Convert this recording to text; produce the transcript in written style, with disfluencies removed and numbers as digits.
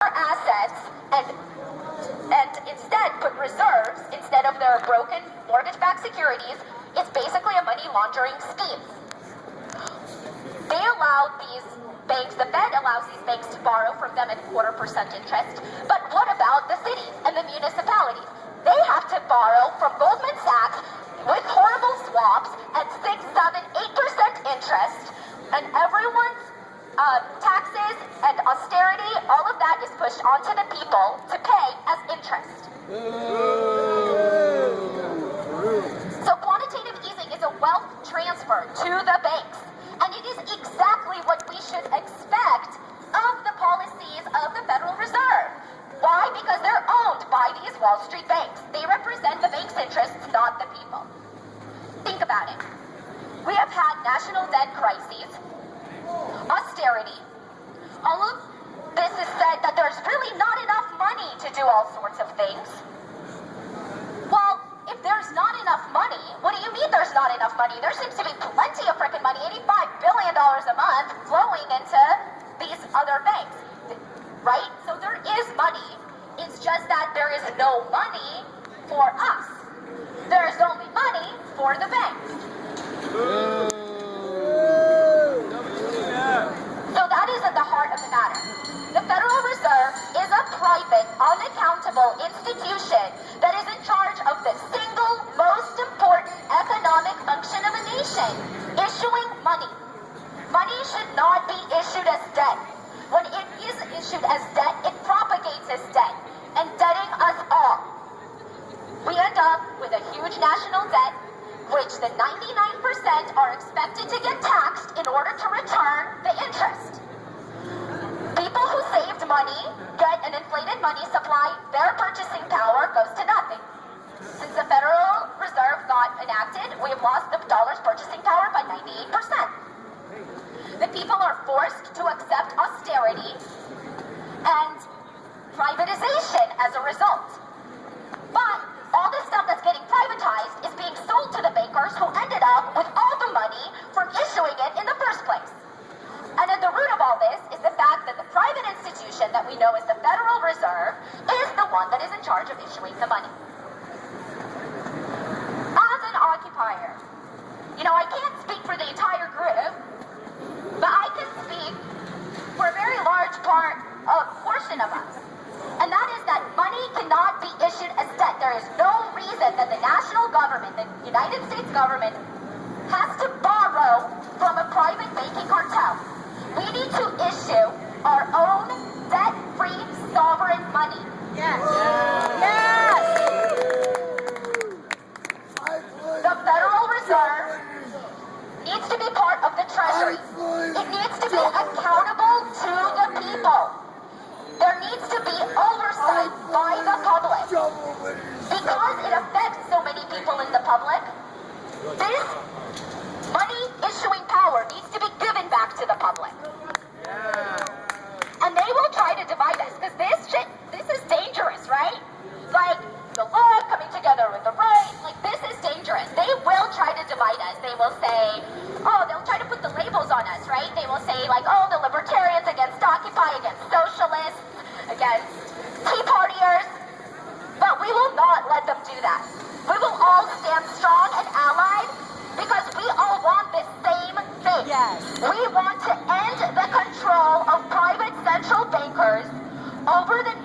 assets and instead put reserves instead of their broken mortgage-backed securities is basically a money laundering scheme. They allow these banks, the Fed allows these banks to borrow from them at 0.25% interest, but what about the cities and the municipalities? They have to borrow from Goldman Sachs with horrible swaps at 6, 7, 8% interest, and everyone's taxes and austerity, all of that is pushed onto the people to pay as interest. So quantitative easing is a wealth transfer to the banks, and it is exactly what we should expect of the policies of the Federal Reserve. Why? Because they're owned by these Wall Street banks. They represent the bank's interests, not the people. Think about it. We have had national debt crises, austerity. All of this is said that there's really not enough money to do all sorts of things. Well, if there's not enough money, what do you mean there's not enough money? There seems to be plenty of freaking money, $85 billion a month flowing into these other banks, right? So there is money. It's just that there is no money for us. There is only money for the banks. So that is at the heart of the matter. The Federal Reserve is a private, unaccountable institution that is in charge of the single most important economic function of a nation, issuing money. Money should not be issued as debt. When it is issued as debt, it propagates as debt, and debting us all. We end up with a huge national debt, which the 99% are expected to get taxed in order to return the interest. People who saved money get an inflated money supply, their purchasing power goes to nothing. Since the Federal Reserve got enacted, we have lost the dollar's purchasing power by 98%. The people are forced to accept austerity and privatization as a result. But all the stuff that's getting privatized is being sold to the bankers who ended up with all the money from issuing it in the first place. And at the root of all this is the fact that the private institution that we know as the Federal Reserve is the one that is in charge of issuing the money. As an occupier, I can't speak for the entire group, but I can speak for a very large portion of us. And that is that money cannot be issued as debt. There is no reason that the national government, the United States government, has to borrow from a private banking cartel. We need to issue our own debt-free sovereign money. Yes. Yes. The Federal Reserve needs to be part of the Treasury. It needs to be accountable to the people. There needs to be oversight by the public. Because it affects so many people in the public, this money issuing power needs to be given back to the public. And they will try to divide us, because this is dangerous, right? Like the left coming together with the right, like this is dangerous. They will try to divide us. They will say, they'll try to put the labels on us, right? They will say like, the libertarians against Occupy, against socialists, against Tea Partiers. But we will not let them do that. We will all stand strong and allied because we all want the same thing. Yes. We want to end the control of private central bankers over the